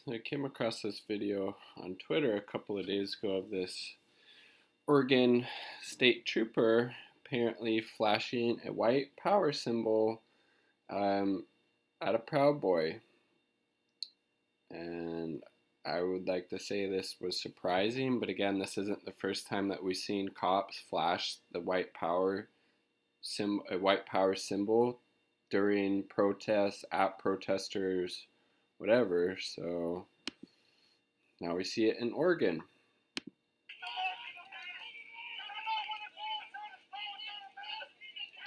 I came across this video on Twitter a couple of days ago of this Oregon state trooper apparently flashing a white power symbol at a Proud Boy. And I would like to say this was surprising, but again, this isn't the first time that we've seen cops flash the a white power symbol during protests, at protesters, whatever. So now we see it in Oregon.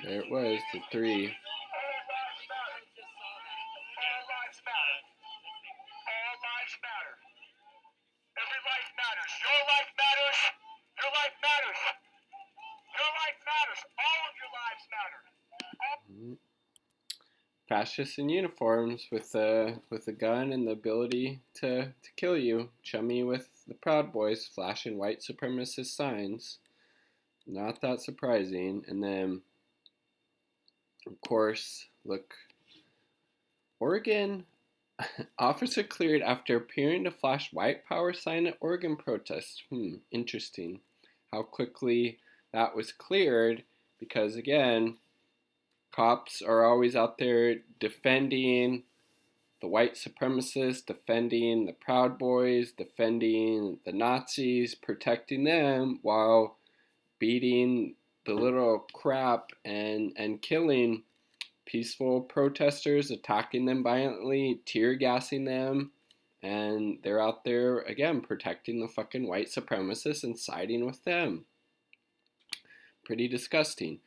There it was, the three. All lives matter. All lives matter. Every life matters. Your life matters. Your life matters. Your life matters. All of your lives matter. Fascists in uniforms with a gun and the ability to kill you, chummy with the Proud Boys flashing white supremacist signs. Not that surprising. And then, of course, look, Oregon officer cleared after appearing to flash white power sign at Oregon protest. Interesting. How quickly that was cleared, because again, cops are always out there defending the white supremacists, defending the Proud Boys, defending the Nazis, protecting them while beating the little crap and killing peaceful protesters, attacking them violently, tear gassing them, and they're out there again protecting the fucking white supremacists and siding with them. Pretty disgusting.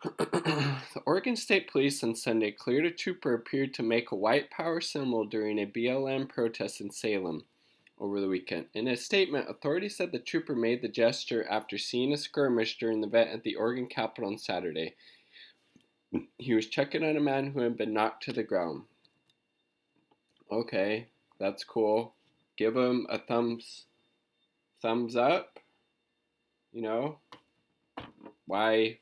The Oregon State Police on Sunday cleared a trooper appeared to make a white power symbol during a BLM protest in Salem over the weekend. In a statement, authorities said the trooper made the gesture after seeing a skirmish during the event at the Oregon Capitol on Saturday. He was checking on a man who had been knocked to the ground. Okay, that's cool. Give him a thumbs up, you know? Why,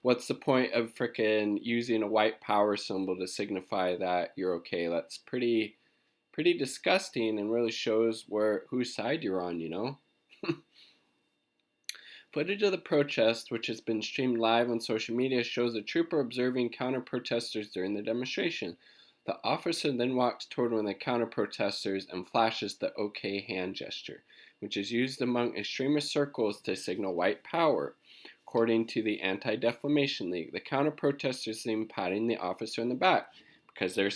what's the point of frickin' using a white power symbol to signify that you're okay? That's pretty disgusting and really shows whose side you're on, you know? Footage of the protest, which has been streamed live on social media, shows a trooper observing counter-protesters during the demonstration. The officer then walks toward one of the counter-protesters and flashes the OK hand gesture, which is used among extremist circles to signal white power. According to the Anti-Defamation League, the counter-protesters seem patting the officer in the back because they're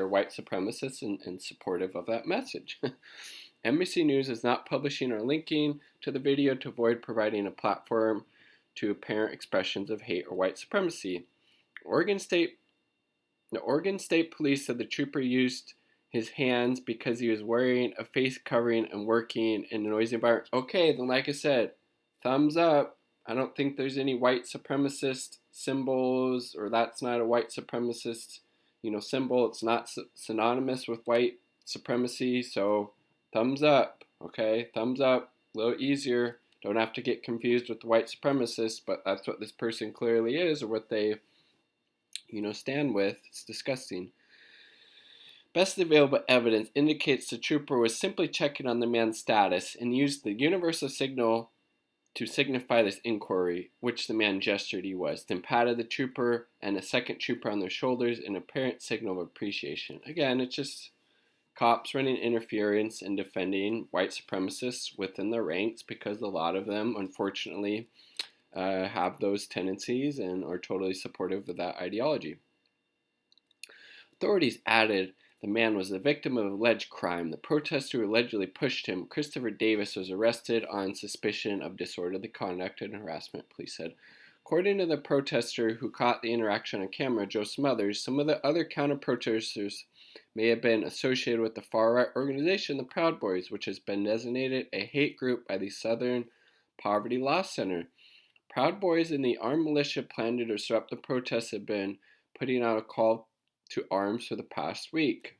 white supremacists and supportive of that message. NBC News is not publishing or linking to the video to avoid providing a platform to apparent expressions of hate or white supremacy. The Oregon State Police said the trooper used his hands because he was wearing a face covering and working in a noisy environment. Okay, then like I said, thumbs up. I don't think there's any white supremacist symbols, or that's not a white supremacist, symbol. It's not synonymous with white supremacy, so thumbs up, okay? Thumbs up, a little easier. Don't have to get confused with the white supremacists, but that's what this person clearly is, or what they, stand with. It's disgusting. Best available evidence indicates the trooper was simply checking on the man's status and used the universal signal to signify this inquiry, which the man gestured he was, then patted the trooper and a second trooper on their shoulders in apparent signal of appreciation. Again, it's just cops running interference and defending white supremacists within their ranks, because a lot of them, unfortunately, have those tendencies and are totally supportive of that ideology. Authorities added the man was the victim of alleged crime. The protester who allegedly pushed him, Christopher Davis, was arrested on suspicion of disorderly conduct and harassment, police said. According to the protester who caught the interaction on camera, Joe Smothers, some of the other counter-protesters may have been associated with the far-right organization, the Proud Boys, which has been designated a hate group by the Southern Poverty Law Center. Proud Boys and the armed militia planned to disrupt the protests have been putting out a call to arms for the past week.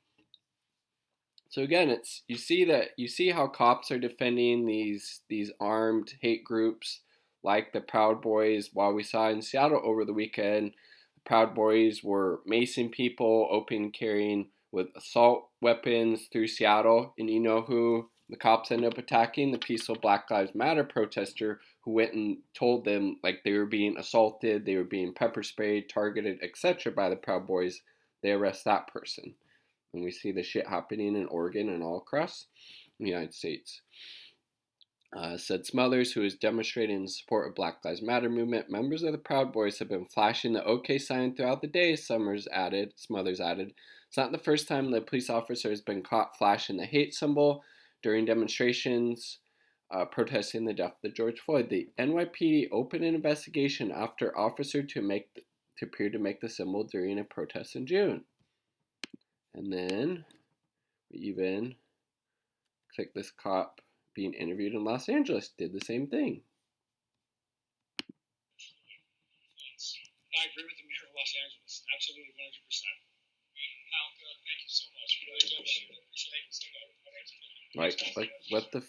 So again, you see how cops are defending these armed hate groups like the Proud Boys. While we saw in Seattle over the weekend, the Proud Boys were macing people, open carrying with assault weapons through Seattle. And you know who the cops ended up attacking? The peaceful Black Lives Matter protester who went and told them like they were being assaulted, they were being pepper sprayed, targeted, etc. by the Proud Boys. They arrest that person. And we see the shit happening in Oregon and all across the United States. Said Smothers, who is demonstrating in support of Black Lives Matter movement, members of the Proud Boys have been flashing the OK sign throughout the day, Smothers added. It's not the first time the police officer has been caught flashing the hate symbol during demonstrations protesting the death of George Floyd. The NYPD opened an investigation after officer appeared to make the symbol during a protest in June. And then we even click this cop being interviewed in Los Angeles did the same thing. I agree with the mayor of Los Angeles. Absolutely, 100%. Good. Thank you so much. Really appreciate it. Like what the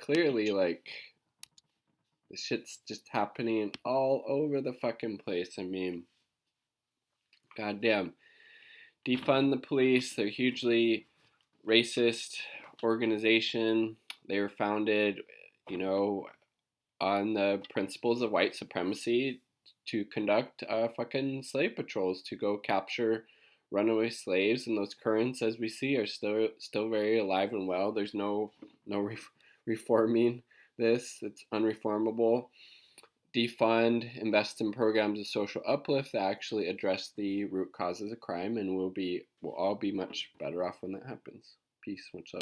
clearly this shit's just happening all over the fucking place. I mean, goddamn, defund the police. They're hugely racist organization. They were founded, on the principles of white supremacy to conduct fucking slave patrols to go capture runaway slaves, and those currents, as we see, are still very alive and well. There's no reforming this. It's unreformable. Defund, invest in programs of social uplift that actually address the root causes of crime, and we'll all be much better off when that happens. Peace. Much love.